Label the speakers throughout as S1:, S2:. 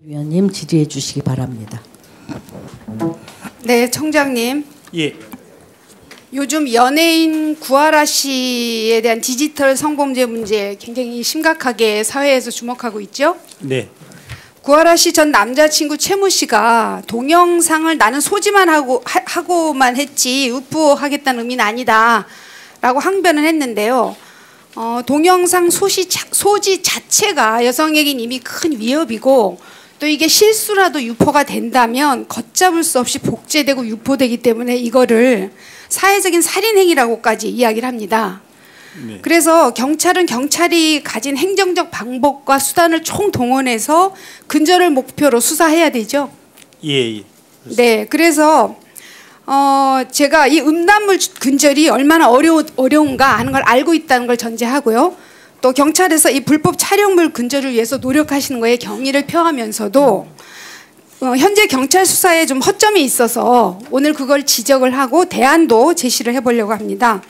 S1: 위원님 질의해 주시기 바랍니다.
S2: 네, 청장님.
S3: 예.
S2: 요즘 연예인 구하라 씨에 대한 디지털 성범죄 문제 굉장히 심각하게 사회에서 주목하고 있죠?
S3: 네.
S2: 구하라 씨 전 남자친구 최모 씨가 동영상을 나는 소지만 하고만 했지 유포하겠다는 의미는 아니다라고 항변을 했는데요. 동영상 소지 자체가 여성에겐 이미 큰 위협이고 또 이게 실수라도 유포가 된다면 걷잡을 수 없이 복제되고 유포되기 때문에 이거를 사회적인 살인행위라고까지 이야기를 합니다.
S3: 네.
S2: 그래서 경찰은 경찰이 가진 행정적 방법과 수단을 총동원해서 근절을 목표로 수사해야 되죠.
S3: 예. 예.
S2: 네, 그래서 제가 이 음란물 근절이 얼마나 어려운가 하는 걸 알고 있다는 걸 전제하고요. 또 경찰에서 이 불법 촬영물 근절을 위해서 노력하시는 거에 경의를 표하면서도 현재 경찰 수사에 좀 허점이 있어서 오늘 그걸 지적을 하고 대안도 제시를 해보려고 합니다.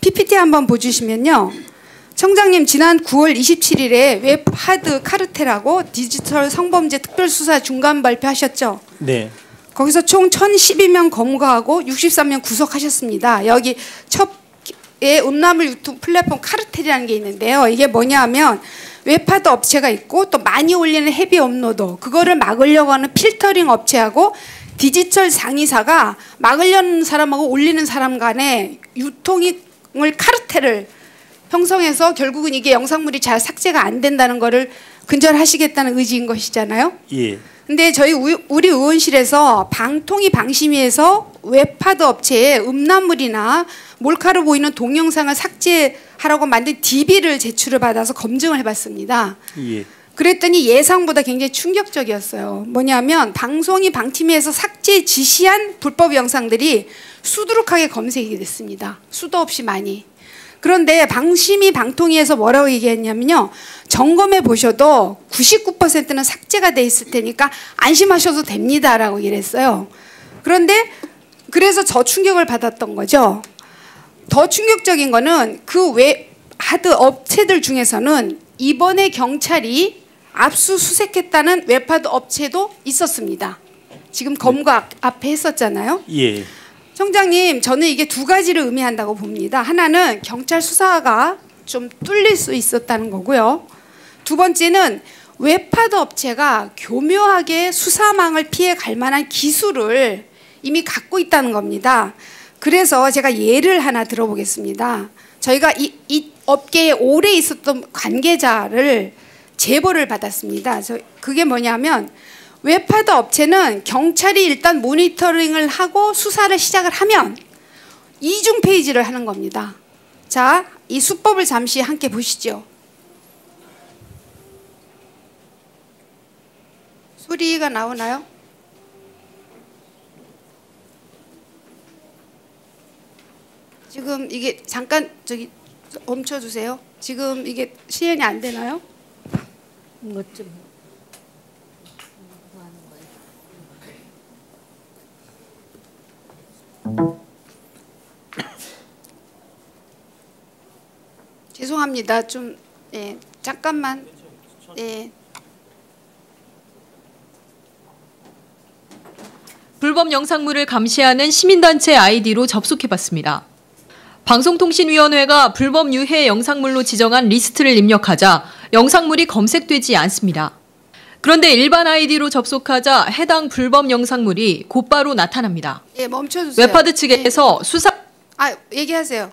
S2: PPT 한번 보여주시면요. 청장님 지난 9월 27일에 웹하드 카르텔하고 디지털 성범죄 특별수사 중간 발표하셨죠?
S3: 네.
S2: 거기서 총 1012명 검거하고 63명 구속하셨습니다. 여기 첩의 음란물 유튜브 플랫폼 카르텔이라는 게 있는데요. 이게 뭐냐면 웹하드 업체가 있고 또 많이 올리는 헤비 업로더 그거를 막으려고 하는 필터링 업체하고 디지털 장의사가 막으려는 사람하고 올리는 사람 간에 유통을 카르텔을 형성해서 결국은 이게 영상물이 잘 삭제가 안 된다는 거를 근절하시겠다는 의지인 것이잖아요.
S3: 예.
S2: 근데 저희 우리 의원실에서 방통위 방심위에서 웹하드 업체에 음란물이나 몰카로 보이는 동영상을 삭제하라고 만든 DB를 제출을 받아서 검증을 해봤습니다.
S3: 예.
S2: 그랬더니 예상보다 굉장히 충격적이었어요. 뭐냐면 방송이 방팀위에서 삭제 지시한 불법 영상들이 수두룩하게 검색이 됐습니다. 수도 없이 많이. 그런데 방심위 방통위에서 뭐라고 얘기했냐면요. 점검해 보셔도 99%는 삭제가 돼 있을 테니까 안심하셔도 됩니다라고 얘기했어요. 그런데 그래서 저 충격을 받았던 거죠. 더 충격적인 거는 그 웹하드 업체들 중에서는 이번에 경찰이 압수수색했다는 웹하드 업체도 있었습니다. 지금 검거 앞에 했었잖아요.
S3: 예.
S2: 청장님, 저는 이게 두 가지를 의미한다고 봅니다. 하나는 경찰 수사가 좀 뚫릴 수 있었다는 거고요. 두 번째는 웹하드 업체가 교묘하게 수사망을 피해 갈 만한 기술을 이미 갖고 있다는 겁니다. 그래서 제가 예를 하나 들어보겠습니다. 저희가 이 업계에 오래 있었던 관계자를 제보를 받았습니다. 그게 뭐냐면 웹하드 업체는 경찰이 일단 모니터링을 하고 수사를 시작을 하면 이중 페이지를 하는 겁니다. 자, 이 수법을 잠시 함께 보시죠. 소리가 나오나요? 지금 이게 잠깐 저기 멈춰주세요. 지금 이게 시연이 안 되나요?
S1: 이것 좀.
S2: 죄송합니다. 좀 잠깐만.
S4: 불법 영상물을 감시하는 시민단체 아이디로 접속해봤습니다. 방송통신위원회가 불법 유해 영상물로 지정한 리스트를 입력하자 영상물이 검색되지 않습니다. 그런데 일반 아이디로 접속하자 해당 불법 영상물이 곧바로 나타납니다.
S2: 예, 멈춰주세요.
S4: 웹하드 측에서 수사
S2: 얘기하세요.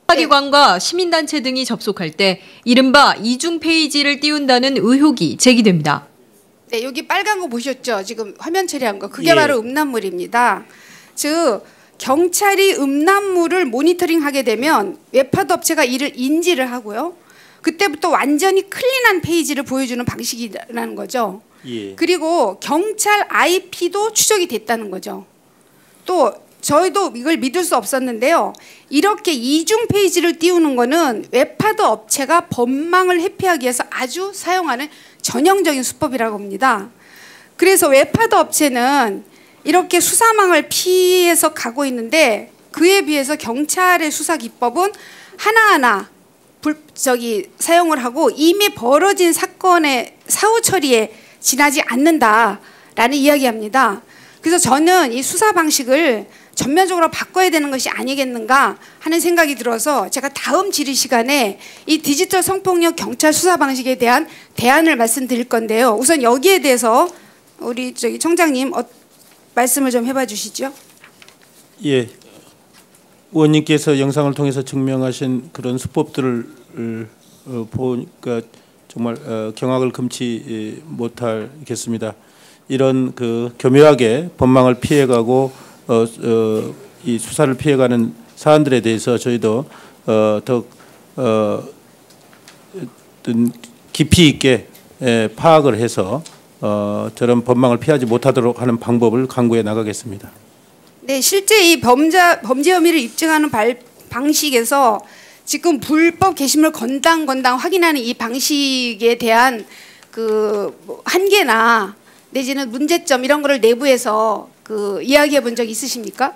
S4: 수사기관과 시민단체 등이 접속할 때 이른바 이중 페이지를 띄운다는 의혹이 제기됩니다.
S2: 네, 여기 빨간 거 보셨죠? 지금 화면 처리한 거. 그게 바로 음란물입니다. 즉 경찰이 음란물을 모니터링하게 되면 웹하드 업체가 이를 인지를 하고요. 그때부터 완전히 클린한 페이지를 보여주는 방식이라는 거죠.
S3: 예.
S2: 그리고 경찰 IP도 추적이 됐다는 거죠. 또 저희도 이걸 믿을 수 없었는데요. 이렇게 이중 페이지를 띄우는 거는 웹하드 업체가 법망을 회피하기 위해서 아주 사용하는 전형적인 수법이라고 봅니다. 그래서 웹하드 업체는 이렇게 수사망을 피해서 가고 있는데 그에 비해서 경찰의 수사 기법은 하나하나 사용을 하고 이미 벌어진 사건의 사후 처리에 지나지 않는다라는 이야기합니다. 그래서 저는 이 수사 방식을 전면적으로 바꿔야 되는 것이 아니겠는가 하는 생각이 들어서 제가 다음 질의 시간에 이 디지털 성폭력 경찰 수사 방식에 대한 대안을 말씀드릴 건데요. 우선 여기에 대해서 우리 청장님 말씀을 좀 해봐 주시죠.
S3: 예, 의원님께서 영상을 통해서 증명하신 그런 수법들을 보니까 정말 경악을 금치 못하겠습니다. 이런 그 교묘하게 법망을 피해가고 이 수사를 피해가는 사안들에 대해서 저희도 더 깊이 있게 파악을 해서 저런 법망을 피하지 못하도록 하는 방법을 강구해 나가겠습니다.
S2: 네, 실제 이 범죄 혐의를 입증하는 방식에서 지금 불법 게시물 건당 확인하는 이 방식에 대한 그 한계나 내지는 문제점 이런 거를 내부에서 그 이야기해 본 적 있으십니까?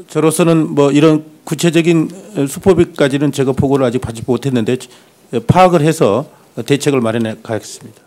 S3: 저로서는 뭐 이런 구체적인 수법까지는 제가 보고를 아직 받지 못했는데 파악을 해서 대책을 마련해 가겠습니다.